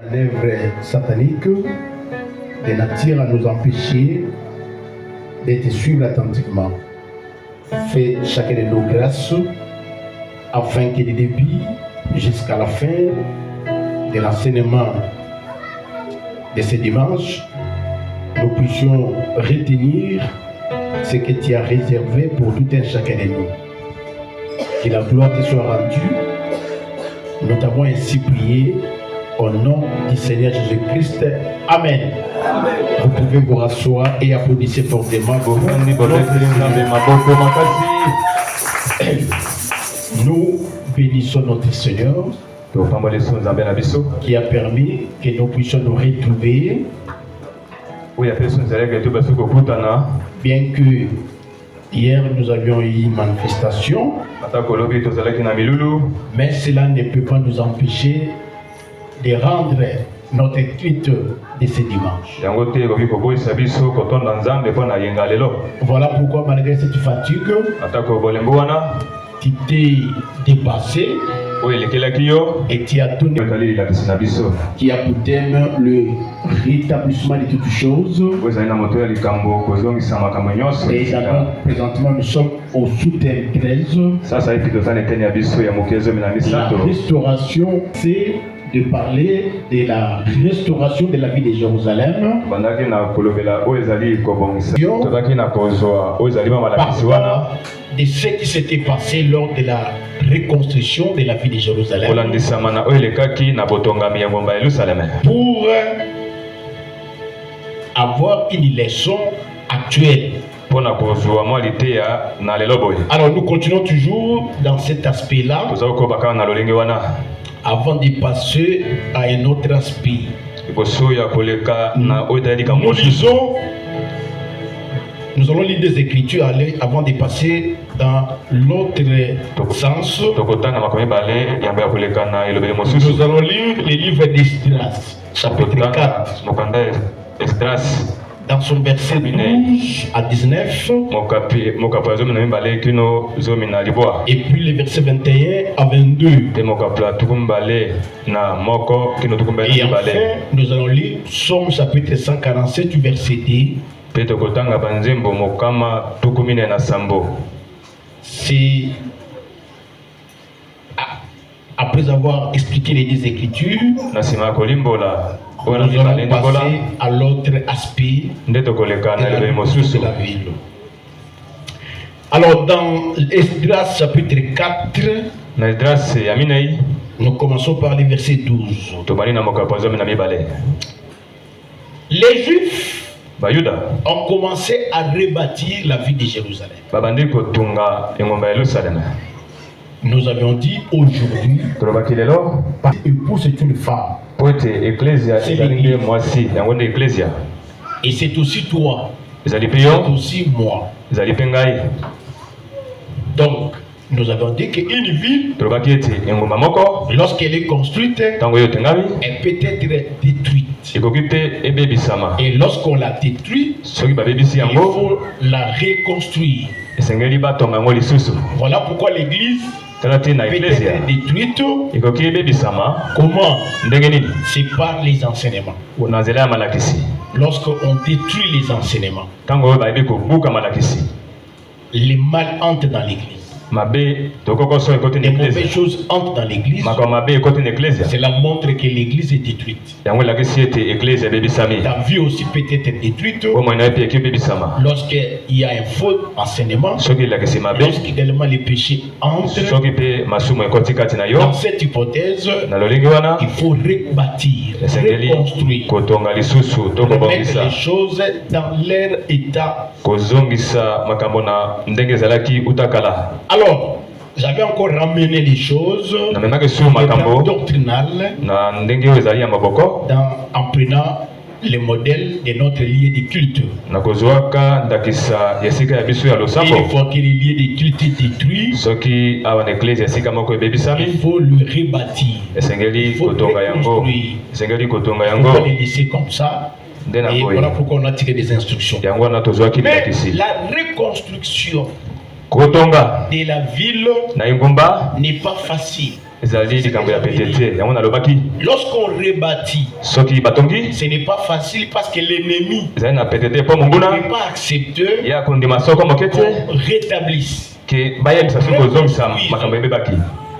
L'œuvre satanique de nature à nous empêcher d'être suivis attentivement. Fais chacun de nos grâces afin que du début jusqu'à la fin de l'enseignement de ce dimanche, nous puissions retenir ce que tu as réservé pour tout un chacun de nous. Que la gloire te soit rendue. Nous t'avons ainsi prié au nom du Seigneur Jésus-Christ. Amen. Amen. Vous pouvez vous rasseoir et applaudissez fortement. Nous bénissons notre Seigneur qui a permis que nous puissions nous retrouver. Bien que hier nous avions eu une manifestation, mais cela ne peut pas nous empêcher de rendre notre culte de ce dimanche. Voilà pourquoi malgré cette fatigue, tu t'es dépassé et tu as donné qui a pour thème le rétablissement de toutes choses. Et présentement nous sommes au sous-thème 13. La restauration, c'est de parler de la restauration de la vie de Jérusalem. De ce qui s'était passé lors de la reconstruction de la vie de Jérusalem. Pour avoir une leçon actuelle. Alors nous continuons toujours dans cet aspect-là. Avant de passer à un autre aspect, nous allons lire des Écritures avant de passer dans l'autre sens. Nous allons lire le livre d'Esdras, chapitre 4. Dans son verset 12 à 19, et puis le verset 21 à 22. Et enfin, nous allons lire Psaume chapitre 147, verset 2. C'est après avoir expliqué les deux Écritures, nous allons passer à l'autre aspect de la ville. Alors dans Esdras chapitre 4, nous commençons par le verset 12. Les Juifs ont commencé à rebâtir la ville de Jérusalem. Nous avions dit aujourd'hui, époux c'est une femme. C'est l'église. Et c'est aussi toi. C'est aussi moi. Donc, nous avons dit qu'une ville, lorsqu'elle est construite, elle peut être détruite. Et lorsqu'on la détruit, il faut la reconstruire. Voilà pourquoi l'église peut être détruite. Comment? C'est par les enseignements. Lorsqu'on détruit les enseignements, les mal entrent dans l'église. Les mauvaises choses entrent dans l'église. Cela montre que l'église est détruite. Ta vie aussi peut être détruite lorsqu'il y a un faux enseignement, lorsqu'également les péchés entrent. Dans cette hypothèse, il faut rebâtir, reconstruire, remettre les choses dans leur état. Alors, j'avais encore ramené les choses doctrinales en prenant le modèle de notre lieu de culte. Une fois que le lieu de culte est détruit, il faut le rebâtir. Il faut le reconstruire. Il ne faut pas le laisser comme ça. Et voilà pourquoi on a tiré des instructions. Mais la reconstruction de la ville n'est pas facile. Lorsqu'on rebâtit, ce n'est pas facile parce que l'ennemi ne peut pas accepter qu'on rétablisse.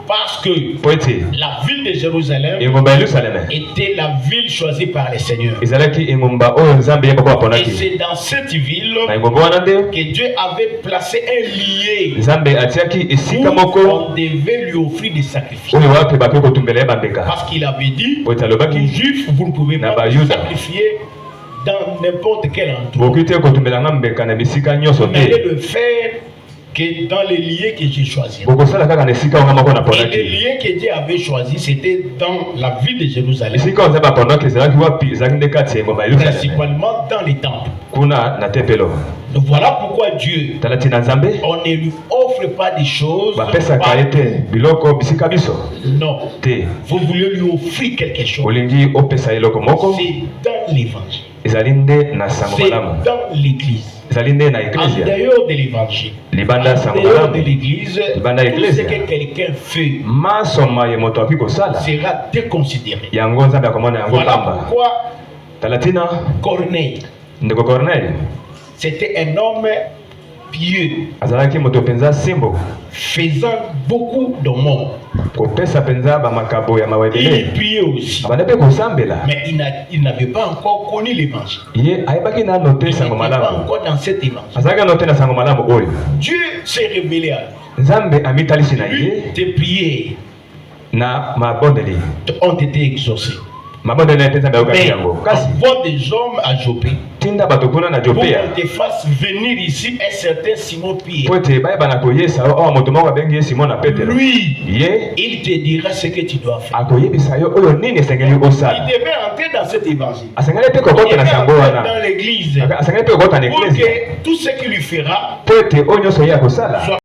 Parce que la ville de Jérusalem était la ville choisie par le Seigneur. Et c'est dans cette ville que Dieu avait placé un lié où on devait lui offrir des sacrifices. Parce qu'il avait dit aux Juifs, vous ne pouvez pas vous sacrifier dans n'importe quel endroit. Vous allez le faire que dans les lieux que j'ai choisis. Et les lieux que Dieu avait choisis, c'était dans la ville de Jérusalem. Principalement dans les temples. Donc voilà pourquoi Dieu, on ne lui offre pas des choses. Non. Vous voulez lui offrir quelque chose. C'est dans l'évangile. C'est dans l'église. En dehors de l'évangile, en dehors de l'église, tout ce que quelqu'un fait sera déconsidéré. Voilà pourquoi Corneille, c'était un homme pieux, faisant beaucoup de monde. Il est pieux aussi. Mais il n'avait pas encore connu l'évangile. Il n'était pas encore dans cet évangile. Dieu s'est révélé à lui. Tes prières ont été exaucées. Mais envoie des hommes à Jopé pour qu'on te fasse venir ici un certain Simon Pierre. Lui, il te dira ce que tu dois faire. Il devait entrer dans cet évangile. Il devait entrer dans l'église pour que tout ce qu'il lui fera soit